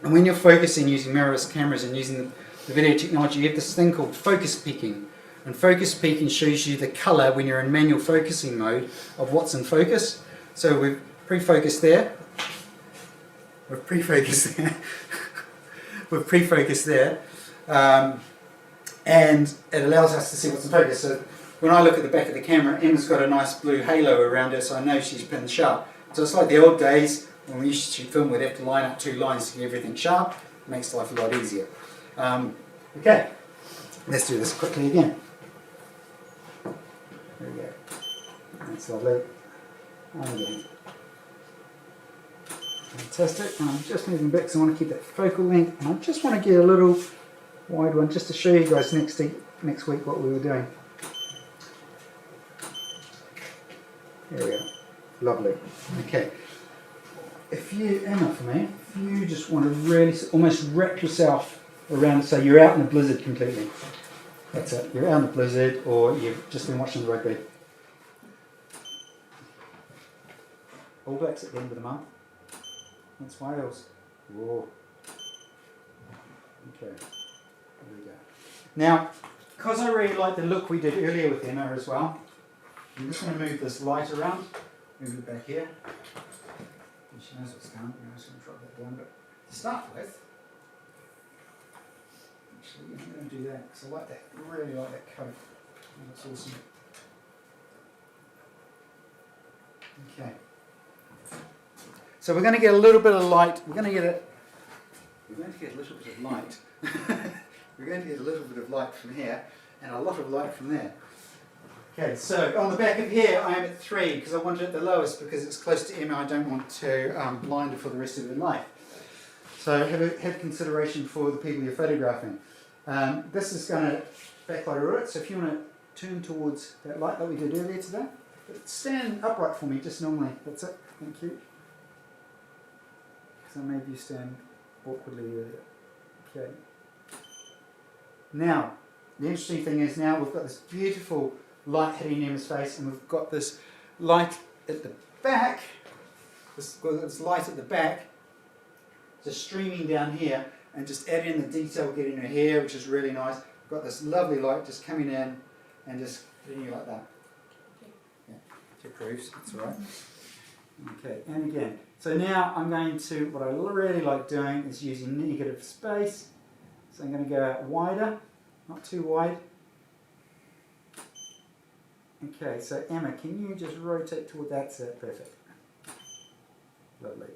And when you're focusing using mirrorless cameras and using the video technology, you have this thing called focus peaking. And focus peaking shows you the colour when you're in manual focusing mode of what's in focus. So we've pre-focused there. We've pre-focused there. We've pre-focused there. And it allows us to see what's in focus. So when I look at the back of the camera, Emma's got a nice blue halo around her, so I know she's pin sharp. So it's like the old days when we used to shoot film, we'd have to line up 2 lines to get everything sharp. It makes life a lot easier. Okay, let's do this quickly again. There we go. That's lovely. And again. Fantastic. And I'm just moving back because I want to keep that focal length. And I just want to get a little wide one just to show you guys next week what we were doing. There we go. Lovely. Okay. If you, Emma for me, if you just want to really almost wrap yourself around, so you're out in the blizzard completely. That's it. You're out in the blizzard, or you've just been watching the rugby. All Blacks at the end of the month. That's Wales. Whoa. Okay. There we go. Now, because I really like the look we did earlier with Emma as well, I'm just going to move this light around. Move it back here. And she knows what's going on. I'm just going to drop that down. But to start with, actually, I'm going to do that because I like that. Really like that coat. That's awesome. Okay. So we're going to get a little bit of light. We're going to get a little bit of light. We're going to get a little bit of light from here and a lot of light from there. Okay, so on the back of here I am at 3 because I want it at the lowest because it's close to Emma. I don't want to blind her for the rest of her life. So have consideration for the people you're photographing. This is going to backlight a bit, so if you want to turn towards that light that we did earlier today, but stand upright for me just normally. That's it. Thank you. So maybe you stand awkwardly earlier. Okay. Now, the interesting thing is now we've got this beautiful light hitting Emma's face, and we've got this light at the back, this light at the back, just streaming down here, and just adding the detail, getting her hair, which is really nice. We've got this lovely light just coming in, and just hitting you like that. Yeah, it approves, that's all right. Okay, and again, so now I'm going to, what I really like doing is using negative space. So I'm going to go out wider, not too wide. Okay, so Emma, can you just rotate toward that? So perfect. Lovely.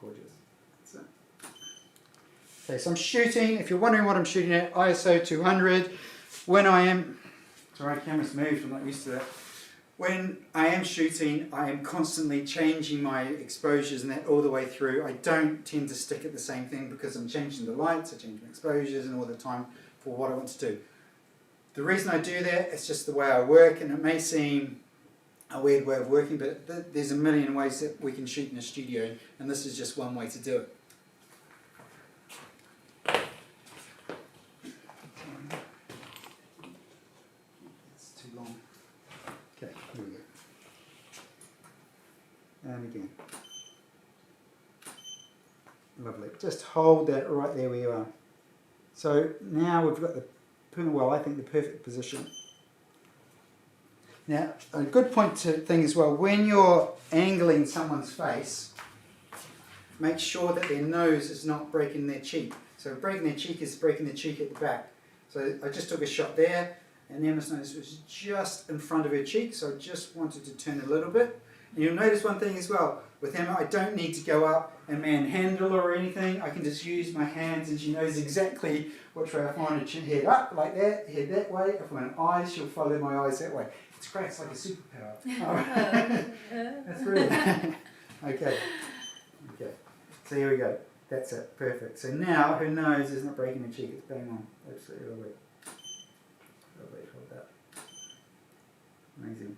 Gorgeous. That's it. Okay, so I'm shooting, if you're wondering what I'm shooting at, ISO 200. When I am, sorry, camera's moved, I'm not used to that. when I am shooting, I am constantly changing my exposures and that all the way through. I don't tend to stick at the same thing because I'm changing the lights, I change my exposures and all the time for what I want to do. The reason I do that is just the way I work, and it may seem a weird way of working, but there's a million ways that we can shoot in a studio, and this is just one way to do it. It's too long. Okay, here we go. And again. Lovely. Just hold that right there where you are. So now we've got I think the perfect position. Now, a good point to thing as well, when you're angling someone's face, make sure that their nose is not breaking their cheek. So breaking their cheek is breaking their cheek at the back. So I just took a shot there, and Emma's nose was just in front of her cheek, so I just wanted to turn a little bit. And you'll notice one thing as well, with Emma, I don't need to go up and manhandle her or anything. I can just use my hands, and she knows exactly which way. If I want her head up like that, head that way. If I want eyes, she'll follow my eyes that way. It's great, it's like a superpower. That's brilliant. Okay. So here we go. That's it, perfect. So now her nose is not breaking her cheek, it's bang on. Absolutely lovely. Lovely, hold that. Amazing.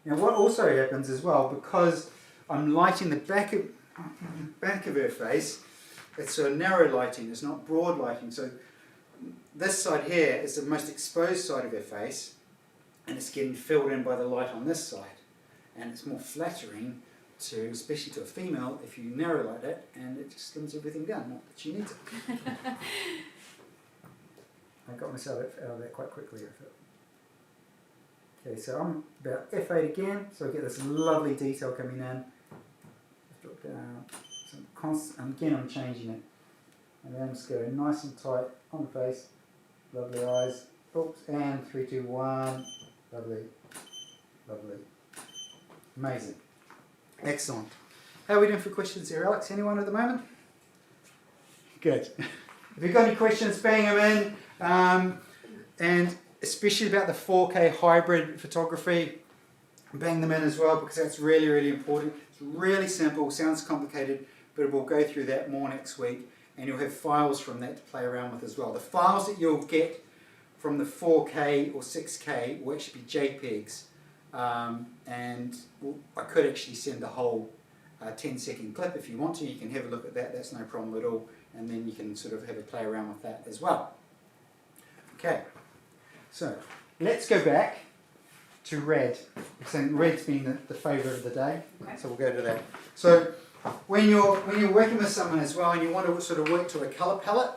Now what also happens as well, because I'm lighting the back of her face, it's a narrow lighting, it's not broad lighting. So this side here is the most exposed side of her face, and it's getting filled in by the light on this side. And it's more flattering to, especially to a female, if you narrow light it, and it just slims everything down, not that she needs it. I got myself out of that quite quickly, I felt. Okay, so I'm about F8 again, so I get this lovely detail coming in. Just drop down. So again, I'm changing it. And then I'm just going nice and tight on the face. Lovely eyes. Oops, and 3, 2, 1. Lovely. Lovely. Amazing. Excellent. How are we doing for questions here, Alex? Anyone at the moment? Good. If you've got any questions, bang them in. And especially about the 4K hybrid photography, bang them in as well, because that's really, really important. It's really simple, sounds complicated, but we'll go through that more next week, and you'll have files from that to play around with as well. The files that you'll get from the 4K or 6K will actually be JPEGs, and I could actually send the whole 10-second clip if you want to. You can have a look at that, that's no problem at all, and then you can sort of have a play around with that as well. Okay. So, let's go back to red. So red's been the favourite of the day, okay. So we'll go to that. So, when you're working with someone as well, and you want to sort of work to a colour palette,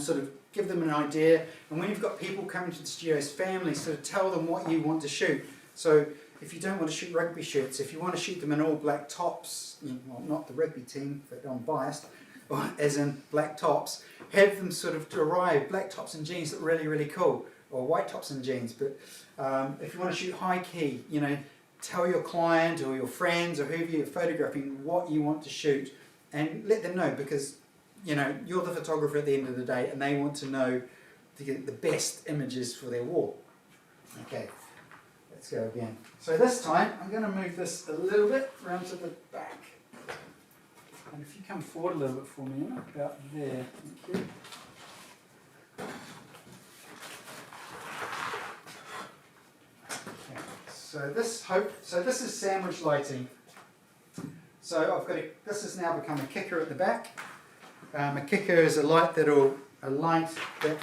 sort of give them an idea. And when you've got people coming to the studios, families, sort of tell them what you want to shoot. So, if you don't want to shoot rugby shirts, if you want to shoot them in all black tops, well, not the rugby team, but I'm biased, as in black tops, have them sort of derive black tops and jeans look really, really cool. Or white tops and jeans, but if you want to shoot high key, tell your client or your friends or whoever you're photographing what you want to shoot, and let them know, because you're the photographer at the end of the day, and they want to know to get the best images for their wall. Okay, let's go again. So this time I'm going to move this a little bit round to the back, and if you come forward a little bit for me, about there, thank you. So this is sandwich lighting. So this has now become a kicker at the back. A kicker is a light that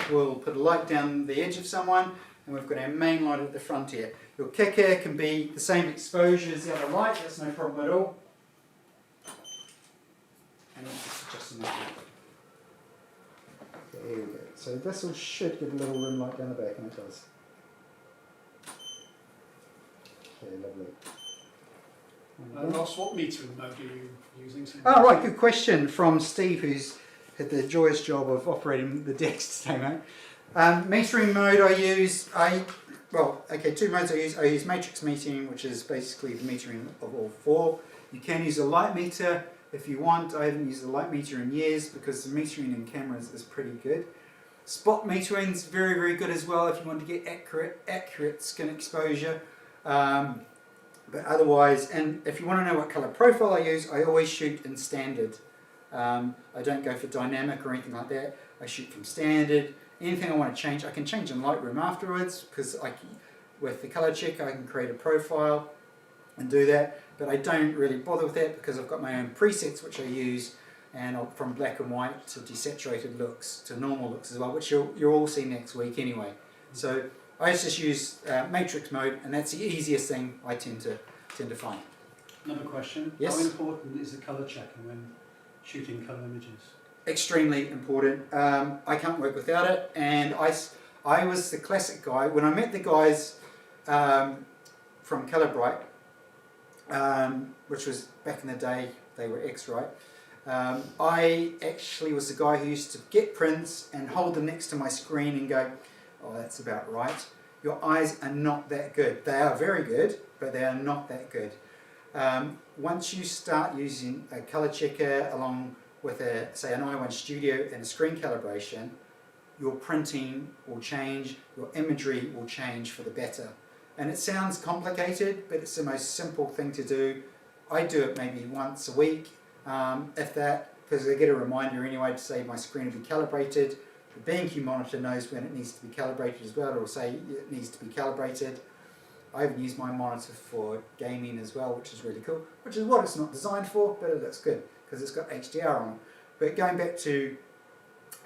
will put a light down the edge of someone, and we've got our main light at the front here. Your kicker can be the same exposure as the other light, that's no problem at all. And it's just enough. Okay, here we go. So this should give a little rim light down the back, and it does. Okay, lovely. Ross, what metering mode are you using? Oh, right, good question from Steve, who's had the joyous job of operating the decks today, mate. Metering mode I use, two modes I use. I use matrix metering, which is basically the metering of all four. You can use a light meter if you want. I haven't used a light meter in years because the metering in cameras is pretty good. Spot metering is very, very good as well if you want to get accurate skin exposure. But otherwise, and if you want to know what colour profile I use, I always shoot in standard. I don't go for dynamic or anything like that. I shoot from standard. Anything I want to change, I can change in Lightroom afterwards, because with the colour checker I can create a profile and do that. But I don't really bother with that because I've got my own presets which I use, and from black and white to desaturated looks to normal looks as well, which you'll all see next week anyway. So I just use matrix mode, and that's the easiest thing I tend to find. Another question. Yes? How important is the colour checker when shooting colour images? Extremely important. I can't work without it, and I was the classic guy. When I met the guys from Colour Bright, which was back in the day, they were X-Rite, I actually was the guy who used to get prints and hold them next to my screen and go, oh, that's about right. Your eyes are not that good. They are very good, but they are not that good. Once you start using a colour checker along with say an i1 Studio and a screen calibration, your printing will change, your imagery will change for the better. And it sounds complicated, but it's the most simple thing to do. I do it maybe once a week, if that, because I get a reminder anyway to say my screen will be calibrated. The BenQ monitor knows when it needs to be calibrated as well. It will say it needs to be calibrated. I even use my monitor for gaming as well, which is really cool, which is what it's not designed for, but it looks good because it's got HDR on it. But going back to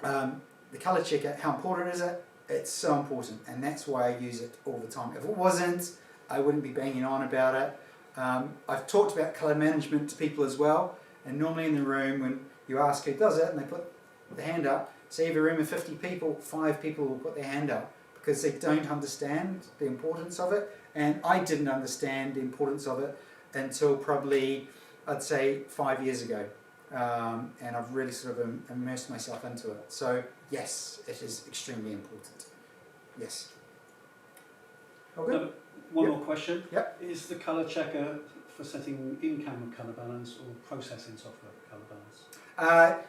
the colour checker, how important is it? It's so important, and that's why I use it all the time. If it wasn't, I wouldn't be banging on about it. I've talked about colour management to people as well, and normally in the room when you ask who does it and they put the hand up, say you have a room of 50 people, 5 people will put their hand up because they don't understand the importance of it, and I didn't understand the importance of it until probably, I'd say, 5 years ago. And I've really sort of immersed myself into it. So yes, it is extremely important. Yes. Okay. One Yep. more question. Yep. Is the colour checker for setting in-camera colour balance or processing software colour balance?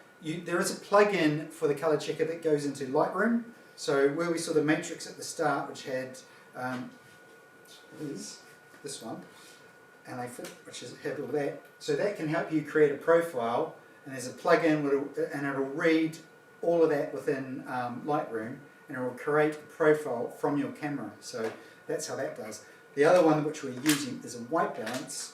There is a plug-in for the colour checker that goes into Lightroom. So where we saw the matrix at the start, which had is this one, and which had all that. So that can help you create a profile, and there's a plug-in and it'll read all of that within Lightroom, and it will create a profile from your camera. So that's how that does. The other one which we're using is a white balance,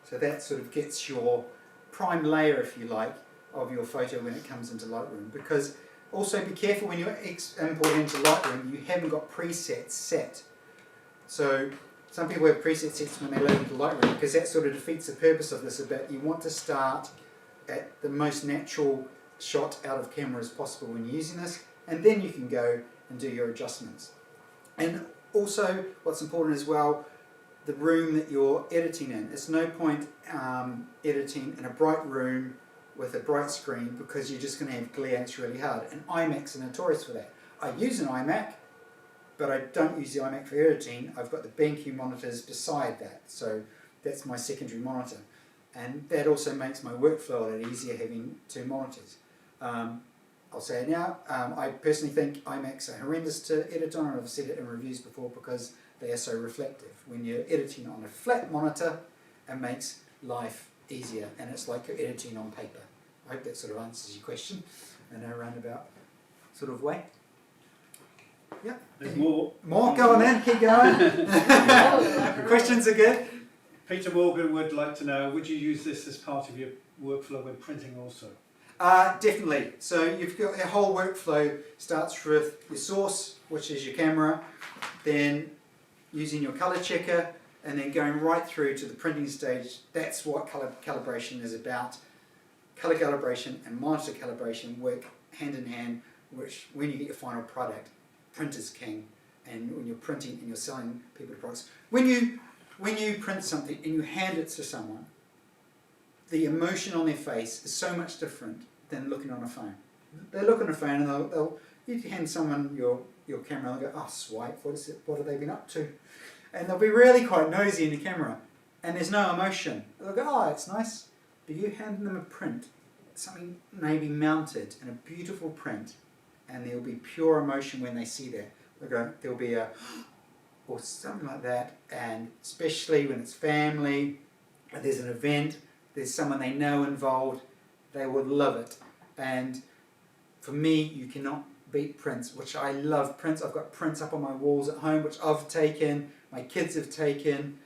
so that sort of gets your prime layer, if you like, of your photo when it comes into Lightroom. Because also be careful when you import into Lightroom, you haven't got presets set. So some people have preset sets when they load into Lightroom, because that sort of defeats the purpose of this a bit. You want to start at the most natural shot out of camera as possible when you're using this, and then you can go and do your adjustments. And also, what's important as well, the room that you're editing in. It's no point editing in a bright room with a bright screen, because you're just going to have glare and it's really hard. And iMacs are notorious for that. I use an iMac, but I don't use the iMac for editing. I've got the BenQ monitors beside that, so that's my secondary monitor. And that also makes my workflow a lot easier having 2 monitors. I'll say it now, I personally think iMacs are horrendous to edit on, and I've said it in reviews before, because they are so reflective. When you're editing on a flat monitor, it makes life easier, and it's like you're editing on paper. I hope that sort of answers your question in a roundabout sort of way. Yeah. There's more. More? Go on then, keep going. Questions are good. Peter Morgan would like to know, would you use this as part of your workflow when printing also? Definitely. So you've got your whole workflow starts with your source, which is your camera, then using your colour checker, and then going right through to the printing stage. That's what colour calibration is about. Colour calibration and monitor calibration work hand in hand, which when you get your final product, print is king. And when you're printing and you're selling people products, when you print something and you hand it to someone, the emotion on their face is so much different than looking on a phone. They look on a phone and you hand someone your camera and they'll go, oh swipe, what have they been up to? And they'll be really quite nosy in the camera, and there's no emotion. They'll go, oh, it's nice. But you hand them a print, something maybe mounted in a beautiful print, and there'll be pure emotion when they see that. There'll be a, or something like that, and especially when it's family, if there's an event, there's someone they know involved, they would love it. And for me, you cannot beat prints, which I love prints. I've got prints up on my walls at home, which I've taken, my kids have taken,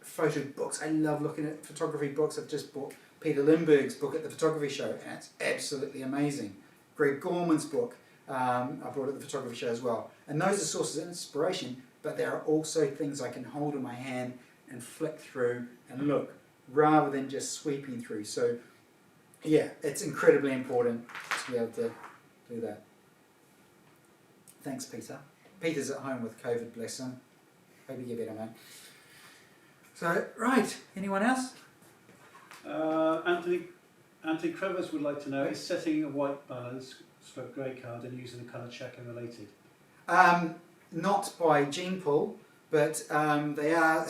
photo books. I love looking at photography books. I've just bought Peter Lindbergh's book at the photography show, and it's absolutely amazing. Greg Gorman's book, I brought at the photography show as well. And those are sources of inspiration, but there are also things I can hold in my hand and flick through and look, rather than just sweeping through. So yeah, it's incredibly important to be able to do that. Thanks, Peter. Peter's at home with COVID, bless him. Hope you get better, mate. So, right, anyone else? Anthony Crevers would like to know, is setting a white balance stroke grey card and using the colour checker related? Not by gene pool, but they are.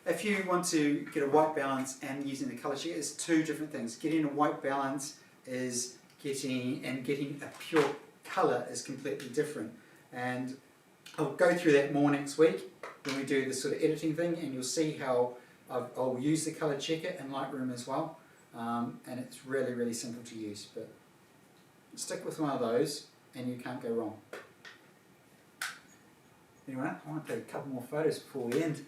If you want to get a white balance and using the colour checker, it's two different things. Getting a white balance is getting a pure colour is completely different. And I'll go through that more next week when we do this sort of editing thing, and you'll see how I'll use the colour checker in Lightroom as well. And it's really, really simple to use. But stick with one of those and you can't go wrong. Anyway, I want to take a couple more photos before we end.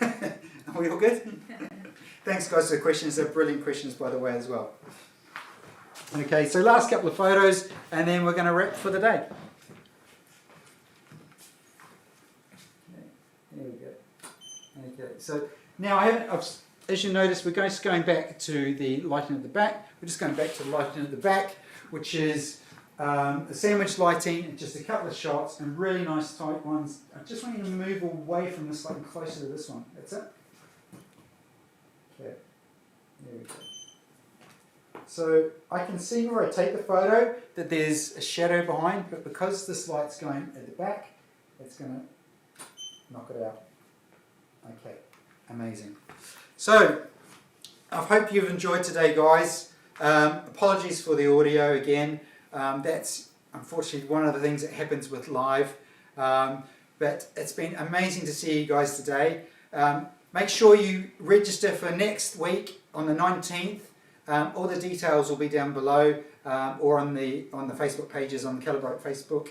Are we all good? Thanks guys for the questions. They're brilliant questions, by the way, as well. Okay, so last couple of photos and then we're going to wrap for the day. Okay, there we go. Okay, so now as you notice, we're just going back to the lighting at the back. We're just going back to the lighting at the back, which is a sandwich lighting, just a couple of shots and really nice tight ones. I just want you to move away from this light and closer to this one. That's it. Okay, there we go. So I can see where I take the photo that there's a shadow behind, but because this light's going at the back, it's going to knock it out. Okay, amazing. So I hope you've enjoyed today, guys. Apologies for the audio again. That's unfortunately one of the things that happens with live. But it's been amazing to see you guys today. Make sure you register for next week on the 19th. All the details will be down below or on the Facebook pages on the Calibrate Facebook